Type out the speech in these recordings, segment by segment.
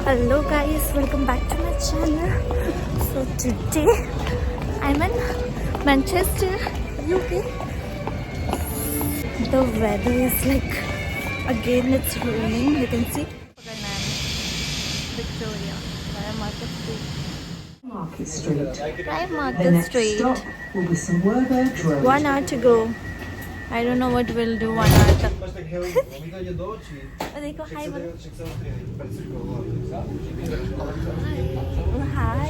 Hello guys, welcome back to my channel. So today I'm in Manchester, UK. The weather is like, again it's raining, you can see. Victoria, via Market Street. Market Street. Via The Market next Street. stop will be St Werburgh's Road. 1 hour to go. I don't know what we'll do 1 hour तक. देखो हाय बोलो. हाय.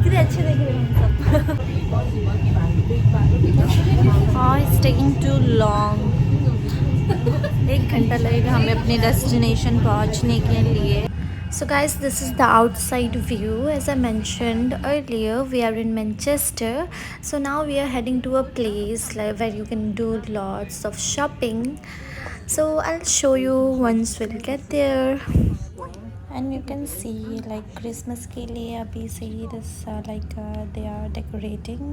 कितने अच्छे दिख रहे हैं हम सब. Oh, it's taking too long. 1 घंटा लगेगा हमें अपनी डेस्टिनेशन पहुंचने के लिए. So guys, this is the outside view. As I mentioned earlier, we are in Manchester. So now we are heading to a place like where you can do lots of shopping. So I'll show you once we'll get there. And you can see like Christmas ke liye abhi se hi this they are decorating.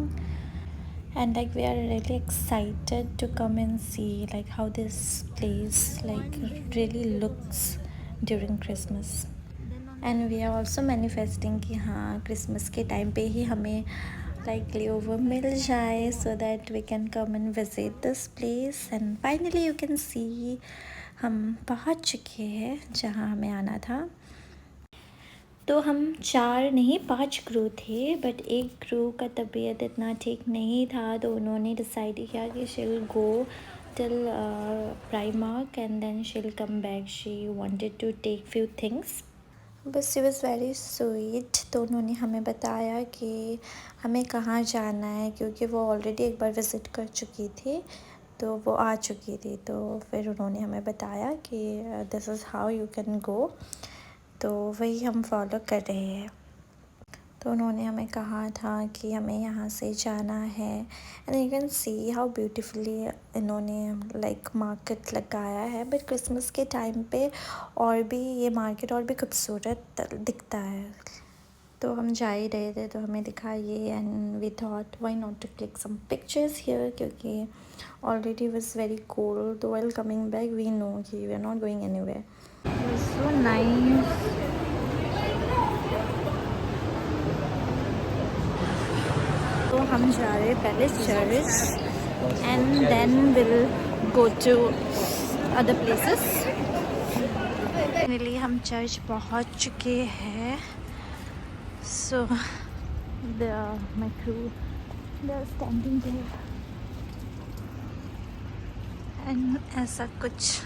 And like we are really excited to come and see like how this place like really looks during Christmas. And we are also manifesting कि हाँ Christmas के time पे ही हमें like layover मिल जाए so that we can come and visit this place. And finally you can see हम पहुँच चुके हैं जहाँ हमें आना था. तो हम 4 नहीं 5 क्रू थे, बट एक क्रू का तबीयत इतना ठीक नहीं था तो उन्होंने डिसाइड किया कि शील गो till Primark and then she'll come back. She wanted to take few things. बस शी वॉज़ वेरी स्वीट. तो उन्होंने हमें बताया कि हमें कहाँ जाना है क्योंकि वो ऑलरेडी एक बार विज़िट कर चुकी थी तो वो आ चुकी थी. तो फिर उन्होंने हमें बताया कि this is how you can go. तो वही हम फॉलो कर रहे हैं. तो उन्होंने हमें कहा था कि हमें यहाँ से जाना है. And you can see how beautifully इन्होंने लाइक मार्केट लगाया है. बट क्रिसमस के टाइम पे और भी ये मार्केट और भी खूबसूरत दिखता है. तो हम जा ही रहे थे तो हमें दिखा ये. And we thought why not to click some pictures here क्योंकि ऑलरेडी वाज वेरी कोल्ड. तो while coming back we know कि we are not going anywhere. So nice. तो हम जा रहे हैं पहले church and then will go to other places. Finally हम चर्च पहुंच चुके हैं. So my crew they are standing there and ऐसा कुछ.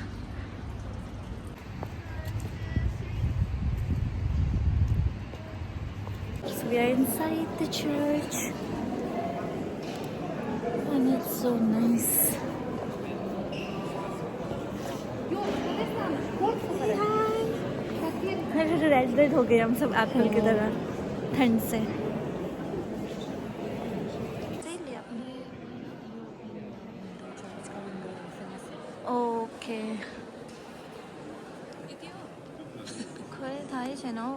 So we are inside the church. And it's so nice. Red हो गए हम सब एप्पल की तरह ठंड से. ओके 그래 다이제노.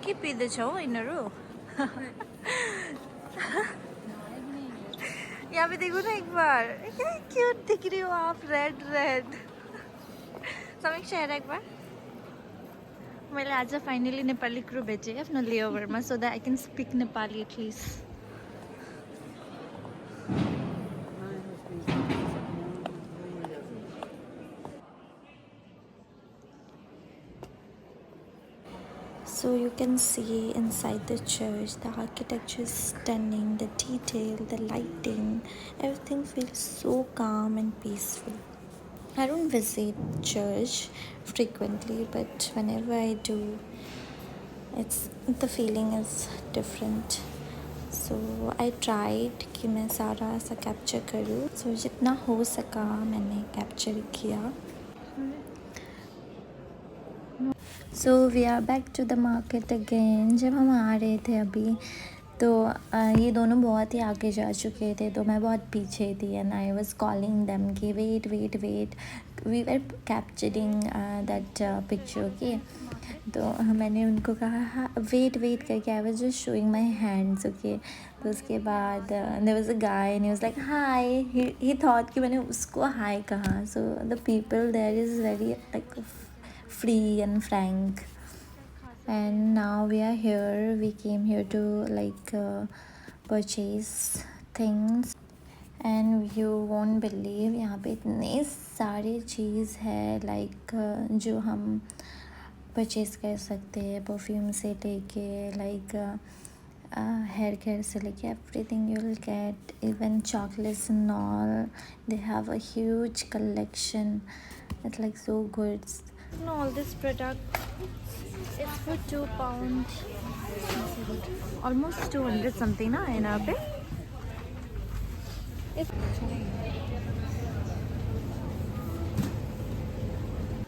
के पिँदैछौ यिनीहरू. यहाँ पे देखो ना एक बार क्या क्यूट दिख रही हो आप. Red red. समीक्षा हेर एक बार. मैले आज फाइनली नेपाली क्रू भेटेँ आफ्नो लेओभरमा so that I can speak Nepali at least. So you can see inside the church, the architecture is stunning, the detail, the lighting, everything feels so calm and peaceful. I don't visit church frequently, but whenever I do, the feeling is different. So I tried कि मैं सारा ऐसा capture करूँ. So जितना हो सका मैंने capture किया. So we are back to the market again. जब हम आ रहे थे अभी तो ये दोनों बहुत ही आगे जा चुके थे तो मैं बहुत पीछे थी. And I was calling them कि wait wait wait. We were capturing that picture. Okay तो मैंने उनको कहा वेट वेट करके, I was just showing my hands, okay. तो उसके बाद there was a guy and he was like hi, he thought कि मैंने उसको हाय कहा। So the people there is very like free and frank. And now we are here, we came here to like purchase things and you won't believe यहाँ पे इतने सारे चीज़ है like जो हम परचेज़ कर सकते हैं, परफ्यूम से लेके लाइक हेयर केयर से लेके everything you will get, even chocolates and all, they have a huge collection, it's like so good. All this product it's for £2, almost 200 something ना यहाँ पे।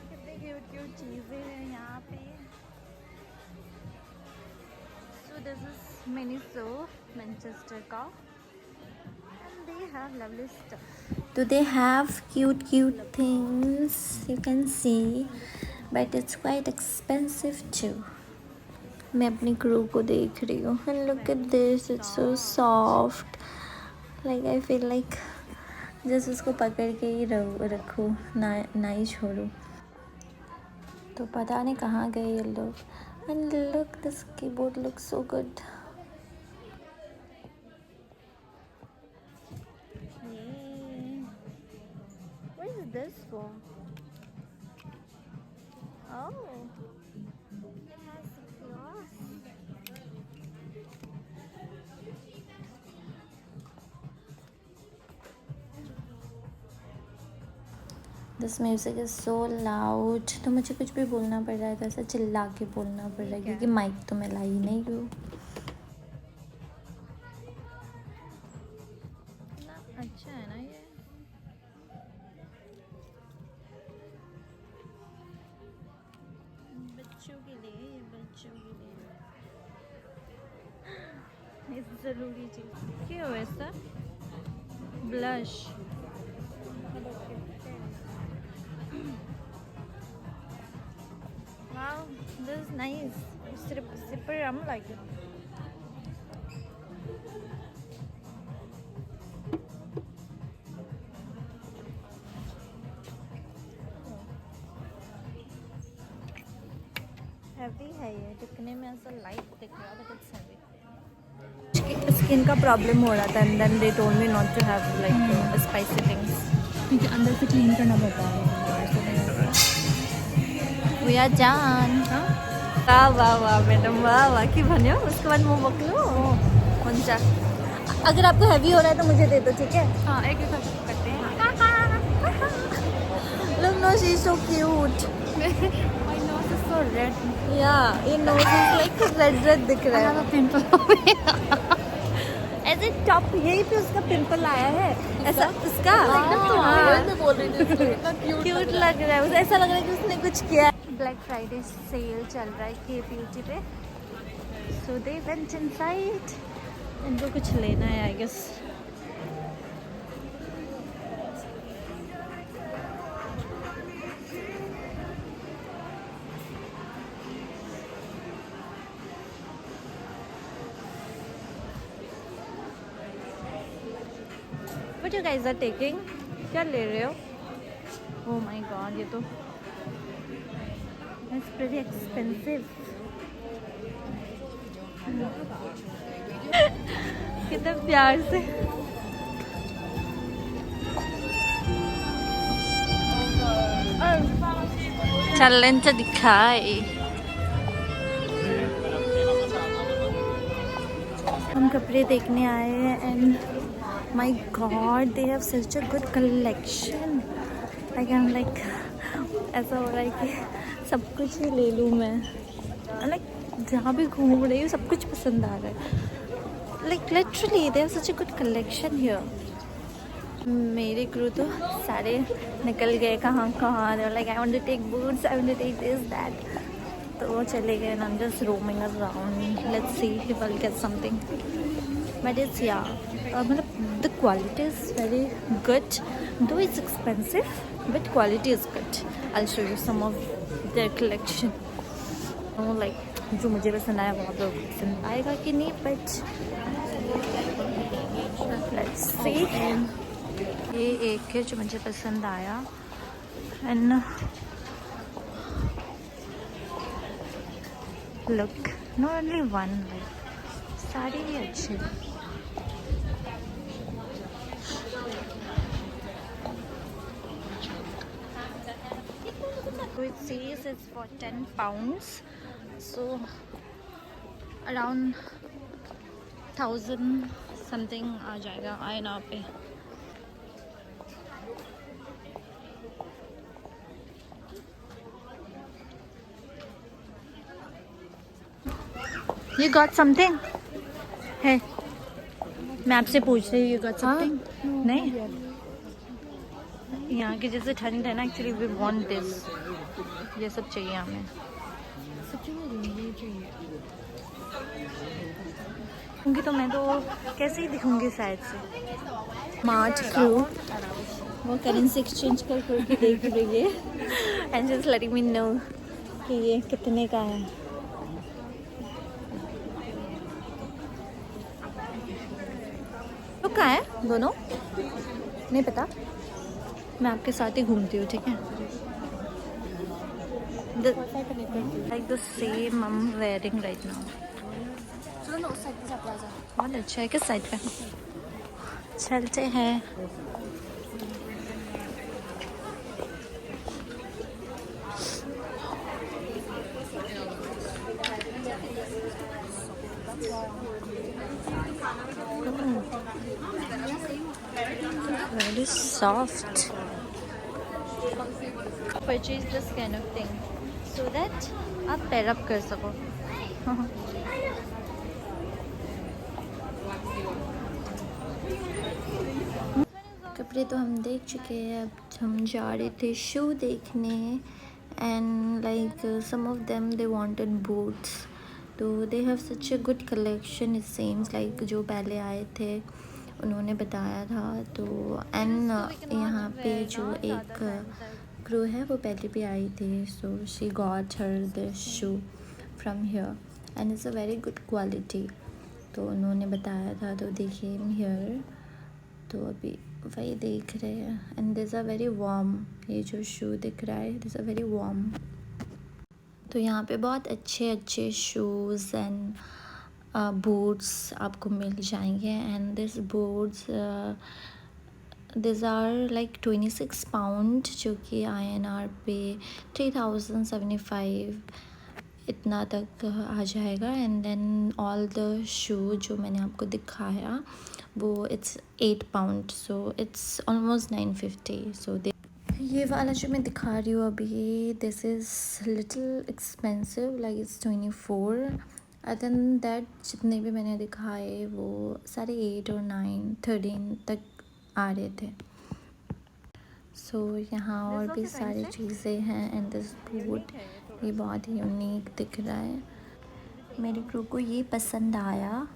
कितनी क्यूट क्यूट चीज़ें हैं यहाँ पे। So this is Miniso, Manchester का, and they have lovely stuff. Do they have cute things? You can see, but it's quite expensive too. मैं अपनी क्रू को देख रही हूँ and look at this, it's so soft. Like I feel like जैसे उसको पकड़ के ही रखूँ, ना ही छोड़ूँ। तो पता नहीं कहाँ गए ये लोग। And look, this keyboard looks so good. Yay. What is this for? Oh, it has a glass. This music is so loud. तो मुझे कुछ भी बोलना पड़ रहा है, तो ऐसा चिल्ला के बोलना पड़ रहा है क्योंकि माइक तो मैं लाई नहीं हूँ। अच्छा है ना ये। बच्चों के लिए, ये बच्चों के लिए ये ज़रूरी चीज़। क्यों ऐसा? Blush. Wow, this is nice. Super yum like it. Heavy है ये, दिखने में ऐसा लाइट दिख रहा है, but it's heavy. Skin का प्रॉब्लम हो रहा था and then they told me not to have like spicy things. क्योंकि अंदर से क्लीन करना पड़ता है। We are done. वाह मैडम वाह कि भन्यो उसके बाद मुँह बकलो हुन्छ। अगर आपको हैवी हो रहा है तो मुझे दे दो, ठीक है? हाँ, एक एक करते हैं। Look, no, she's so cute. My nose is so red. Yeah, your nose is like red दिख रहा है। पिंपल। ऐसे टॉप यही पे उसका पिंपल आया है, ऐसा उसका क्यूट लग रहा है उसे, ऐसा लग रहा है कि उसने कुछ किया। ब्लैक फ्राइडे सेल चल रहा है के ब्यूटी पे, सो दे वेंट इनसाइड। इनको कुछ लेना है I guess. What you guys are taking? क्या ले रहे हो? Oh my god, ये तो it's pretty expensive. कितना प्यार से चैलेंज दिखाई। हम कपड़े देखने आए हैं and my god, they have such a good collection. Like I'm like ऐसा हो रहा है कि सब कुछ ही ले लूँ मैं। Like जहाँ भी घूम रही हूँ सब कुछ पसंद आ रहा है। Like literally they have such a good collection here. मेरे क्रू तो सारे निकल गए कहाँ कहाँ। They were like I want to take boots, I want to take this that. तो वो चले गए and I'm just roaming around. Let's see if I'll get something. But it's मतलब the quality is very good, though it's expensive, but quality is good. I'll show you some of their collection. Like जो मुझे पसंद आया वो आप लोग को पसंद आएगा कि नहीं, बट लेट्स सी। ये एक है जो मुझे पसंद आया and look not only one, like सारी ही अच्छी। It says it's for £10, so around 1000 something आ जाएगा आईना पे। You got something? है मैं आपसे पूछ रही हूँ, you got something? नहीं, यहाँ की जैसे ठंड है ना, एक्चुअली वी वांट दिस, ये सब चाहिए हमें। क्योंकि तो मैं तो कैसे ही दिखूंगी शायद से। मार्ट क्रू वो करेंसी एक्सचेंज कर करके देख रही है and just letting me know कि ये कितने का है। तो कहाँ है दोनों नहीं पता, मैं आपके साथ ही घूमती हूँ, ठीक है। Like the same I am wearing right now. बहुत अच्छा है, किस साइड पे चलते हैं। Very soft. Purchase this kind of thing so that आप pair up कर सको। कपड़े तो हम देख चुके हैं, अब हम जा रहे थे शू देखने and like some of them they wanted boots, तो they have such a good collection it seems, like जो पहले आए थे उन्होंने बताया था। तो एंड यहाँ पे जो एक क्रू है वो पहले भी आई थी, so she got her this shoe from here and it's a very good quality, तो उन्होंने बताया था, तो दे केम हियर, तो अभी वही देख रहे हैं। And this a very warm, ये जो शू दिख रहा है दिस अ वेरी वार्म। तो यहाँ पे बहुत अच्छे अच्छे शूज़ एंड बूट्स आपको मिल जाएंगे and this boots this are like 26 pound, जो कि INR पे 3075 इतना तक आ जाएगा। And then all the shoe जो मैंने आपको दिखाया वो it's 8 pound, so it's almost 950। सो ये वाला जो मैं दिखा रही हूँ अभी this is little expensive, like it's 24। Other than that जितने भी मैंने दिखाए वो सारे 8 और 9 13 तक आ रहे थे। सो यहाँ और भी सारी चीज़ें हैं एंड दिस बूट ये बहुत ही यूनिक दिख रहा है। मेरे क्रू को ये पसंद आया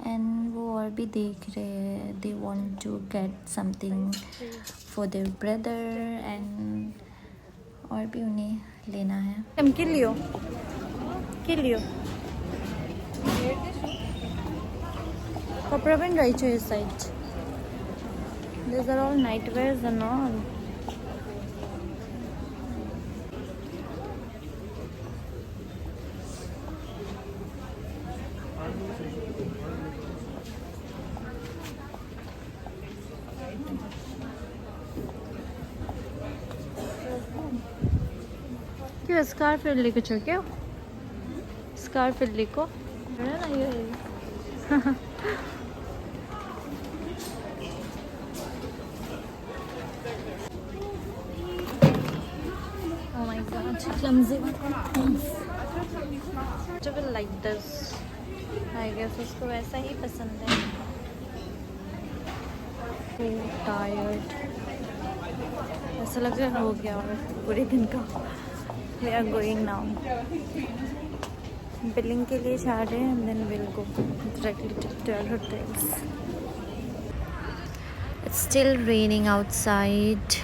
एंड वो और भी देख रहे हैं, they want to get something for their brother and और भी उन्हें लेना है। हम के लियो कपड़ा पहन रही है इस side, these are all night wears and all. क्यों स्कार्फ लेके चल के स्कार्फ लेको है ना ये oh my god clumsy जो will like this I guess उसको वैसा ही पसंद है। टायर्ड ऐसा लग रहा है हो गया और पूरे दिन का। We are going now. Billing के लिए जा रहे हैं and then we'll go directly to our hotels. It's still raining outside.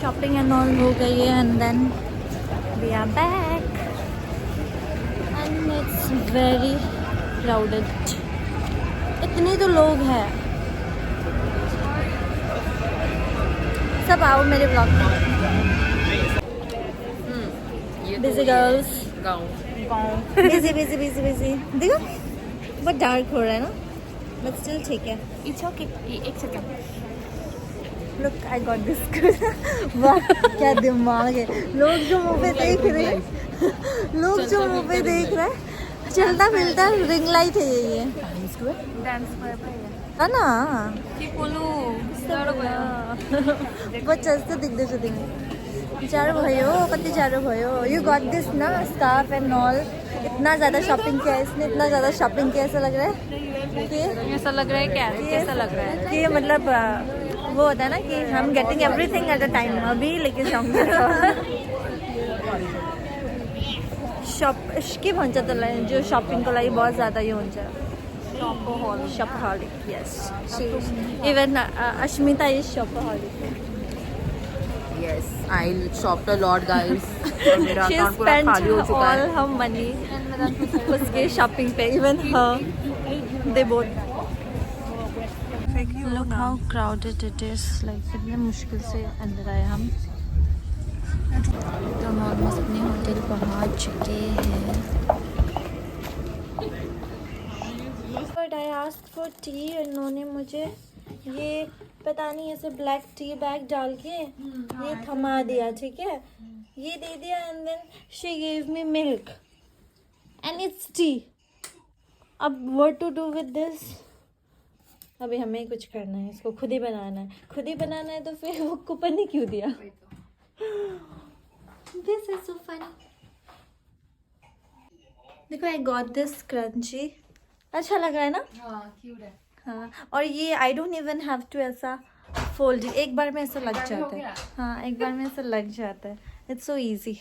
Shopping and all हो गई है and then we are back and it's very crowded. इतने तो लोग हैं। सब आओ मेरे ब्लॉग में। Busy girls busy busy busy busy. देखो बहुत डार्क हो रहा है ना, बट स्टिल ठीक है। It's okay. एक second. Look I got this. वाह क्या दिमाग है। लोग जो मुंह पे देख रहे हैं, लोग जो मुंह पे देख रहे हैं, चलता फिरता रिंग लाइट है ये डांस है ना। बच्चा दिख दे चारों भयो कति चारों भयो। यू गॉट दिस ना स्कार्फ एंड ऑल। इतना ज़्यादा शॉपिंग किया है इसने, इतना ज़्यादा शॉपिंग किया। ऐसा लग रहा है कि ऐसा लग रहा है क्या? कैसा लग रहा है? कि मतलब वो होता है ना कि हम getting everything at a time. अभी लेके जाऊंगी शॉप की म्हणच्या तो जो शॉपिंग को लाई बहुत ज़्यादा ये होता है। शॉपaholic yes even Ashmita is shopaholic। Yes, I shopped a lot, guys. मेरा she अकाउंट पूरा spent खाली हो चुका all है। her money उसके शॉपिंग पे। even her they both look how crowded it is। like कितने मुश्किल से अंदर आए हम। तो हम ऑलमोस्ट अपने होटल पहुंच चुके हैं। But I asked for T. उन्होंने मुझे ये पता नहीं ऐसे ब्लैक टी बैग डाल के ये थमा दिया, ठीक है, ये दे दिया and then she give me milk and it's tea. अब what to do with this? अभी हमें कुछ करना है, इसको खुद ही बनाना है। खुद ही बनाना है तो फिर वो कूपन ही क्यों दिया? This is so funny. देखो आई गॉट दिस क्रंची। अच्छा लग रहा है ना? हाँ, क्यूट है। हाँ, और ये I don't even have to ऐसा फोल्ड। एक बार में ऐसा लग जाता है। हाँ एक बार में ऐसा लग जाता है। It's so easy.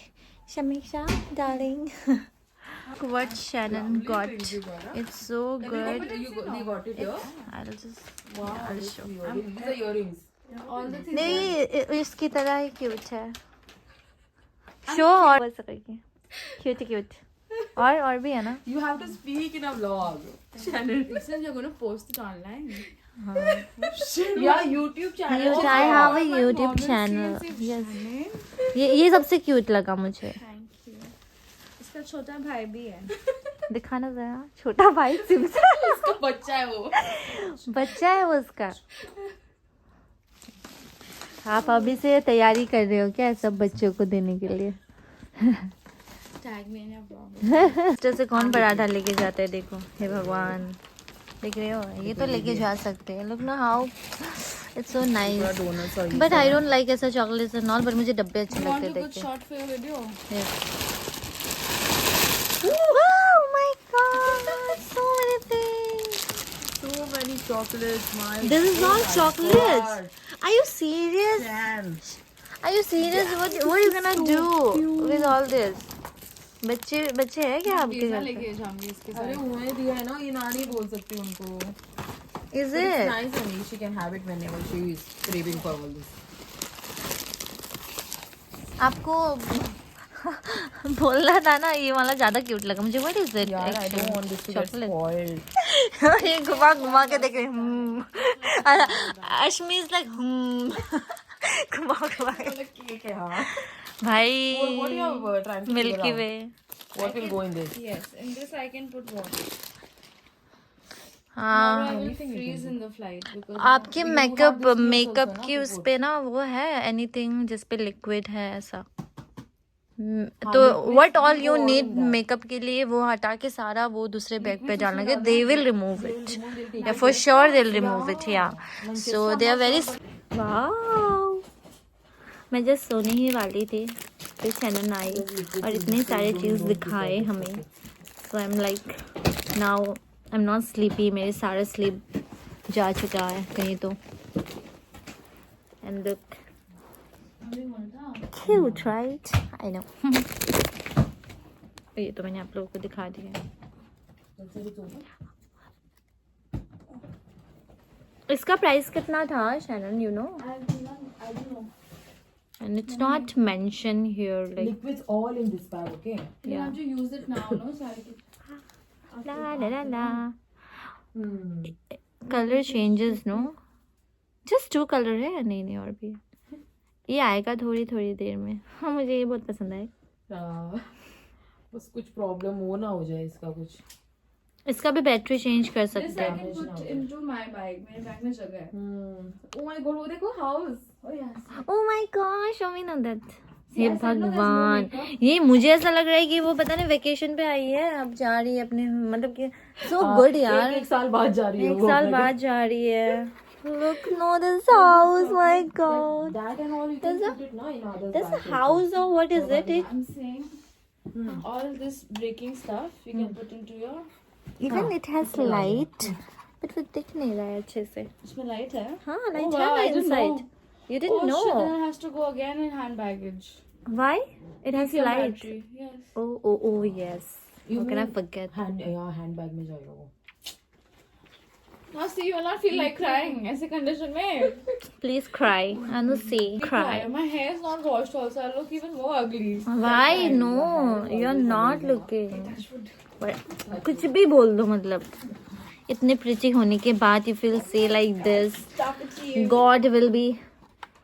शमीशा darling what Shannon got, it's so good। You got it here? I'll just Wow, I'll show। these are earrings. All the things. नहीं इसकी तरह ही क्यूट है। शो और बोल सकेगी क्यूट क्यूट। और भी है ना। You have to speak in a vlog. Shannon, since you're going to post it online. Yeah, YouTube channel. I have a YouTube channel। yes ये सबसे क्यूट लगा मुझे। इसका छोटा भाई भी है। दिखाना जरा छोटा भाई सिमसा। उसका बच्चा है वो। बच्चा है वो उसका। आप अभी से तैयारी कर रहे हो क्या सब बच्चों को देने के लिए? Tag me in your vlog. जैसे कौन पराठा लेके जाते हैं देखो। हे भगवान देख रहे हो, ये तो लेके जा सकते हैं। लुक ना how it's so nice. Donuts or but I don't like ऐसा चॉकलेट एंड ऑल। बट मुझे डब्बे अच्छे लगते हैं देख के। shot for your video? Yes। Oh my god, so many things। So many chocolates, my. This is all chocolates। Are you serious? Damn. Are you serious? What are you gonna do with all this? बच्चे हैं क्या आपके घर पे? लेके जाऊंगी इसके साथ। अरे उन्हें दिया है ना, ये ना नहीं बोल सकती उनको। Is It's it? nice only. She can have it whenever she is craving for all this. आपको बोलना था ना, ये वाला ज्यादा क्यूट लगा मुझे। What is it? यार, I don't want this to get spoiled. ये घुमा के देख रहे हैं। अश्मी इज लाइक घुमा के। Cake है, हाँ. भाई What do you have trying to milky figure way. out? What will go in this? Yes, in this I can put water. हाँ I will freeze in the flight because आपके makeup की उस पे ना वो है एनीथिंग जिस पे लिक्विड है ऐसा। तो what all you need makeup के लिए वो हटा के सारा वो दूसरे बैग पे डालना के दे विल रिमूव इट। या for sure they will remove it. या सो दे आर वेरी। वाओ मैं जस्ट सोने ही वाली थी फिर शैनन आई और इतनी सारी चीज़ दिखाए हमें। So I am like now I am not sleepy. मेरे सारा स्लीप जा चुका है कहीं तो। And look cute right? I know. ये तो मैंने आप लोगों को दिखा दिया। इसका प्राइस कितना था Shannon? You know? and it's not mentioned here like Liquids all in this bag, okay? You have to use it now, no? So I can. la la la la. Color changes, no? Just 2 color है, नहीं और भी है. ये आएगा थोड़ी थोड़ी देर में. हाँ मुझे ये बहुत पसंद है. बस कुछ प्रॉब्लम हो ना हो जाए इसका कुछ. इसका भी बैटरी चेंज कर This सकते I हैं. can put into my bag. मेरे बैग में जगह है. Oh my god, वो देखो house. Oh yes. Oh my gosh, show me now that. See, hey I said no, there's no भगवान, makeup. ये मुझे ऐसा लग रहा है कि वो पता नहीं वेकेशन पे आई है, अब जा रही है अपने, मतलब कि so good यार. एक साल बाद जा रही है. एक साल बाद जा रही है. Look, no, this house, my god. That and all you can put it now in other This bags. house or what is it? I'm saying all this breaking stuff you can put into your. Even it has light, but वो दिख नहीं रहा है अच्छे से. इसमें light है. हाँ, Oh, light wow, I है didn't inside. know. You didn't Oh shit! know. Then it has to go again in hand baggage. Why? It has Lithium light. battery. Yes. Oh, yes. You How can I will- forget? handbag में जाएगा वो. Now see, you will not feel like crying. ऐसे condition में. Please cry. Anu, see. Cry. My hair is not washed also. I look even more ugly. Why? No, you're not looking. But कुछ भी बोल दो मतलब. इतने pretty होने के बाद you feel say like this. Stop it, see. God will be.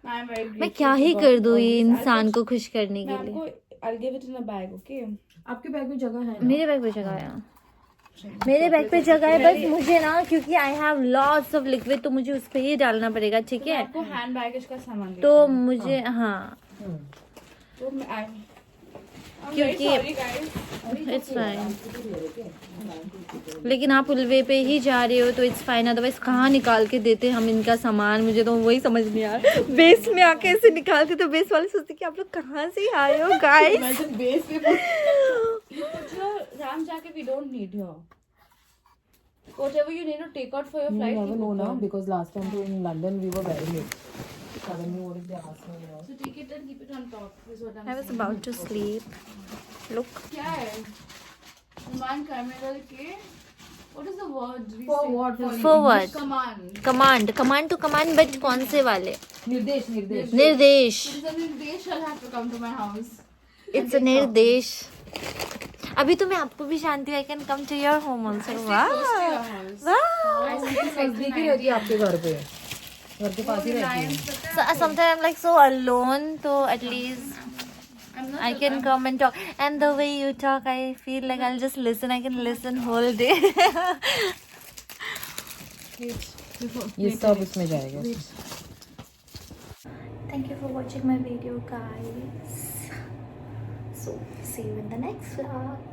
I'm very grateful. मैं क्या ही to कर God दूँ for ये this. इंसान को खुश करने मैं के लिए. आपको I'll give it in a bag, okay? आपके बैग में जगह है ना? मेरे बैग पे जगह है. मेरे बैग पे जगह है, बस मुझे ना क्योंकि I have lots of liquid तो मुझे उस पे ही डालना पड़ेगा, ठीक है. आपको हैंड बैगेज का सामान तो मुझे हाँ तो मैं क्योंकि इट्स फाइन. लेकिन आप उल्वे पे ही जा रहे हो तो इट्स फाइन, अदरवाइज कहाँ निकाल के देते हम इनका सामान, मुझे तो वही समझ नहीं आ रहा. बेस में आके ऐसे निकालते तो बेस वाले सोचते कि आप लोग कहाँ से आए हो गाइस. बेस पे you put your RAM jacket we don't need here. Whatever you need to take out for your You flight. never you know put now on. because last time in London we were very late. Suddenly what if they ask me, you know? So take it and keep it on top. Is what I'm I was saying. about to sleep. Look. क्या है? Command camera के. What is the word? we For say? what? For what? Command. Command to command, but कौन से वाले? निर्देश. निर्देश. Citizen they shall have to come to my house. It's a निर्देश. अभी तो मैं आपको भी जानती हूँ. I can come to your home also. Close to your Wow. house. Wow. नजदीकी रहती है आपके घर पे. घर के पास ही रहती है. So, sometimes I'm like so alone, so at least I'm not I can come and talk. And the way you talk, I feel like I'll just listen. I can listen whole day. ये सब इसमें जाएगा. Thank you for watching my video, guys. So, see you in the next vlog.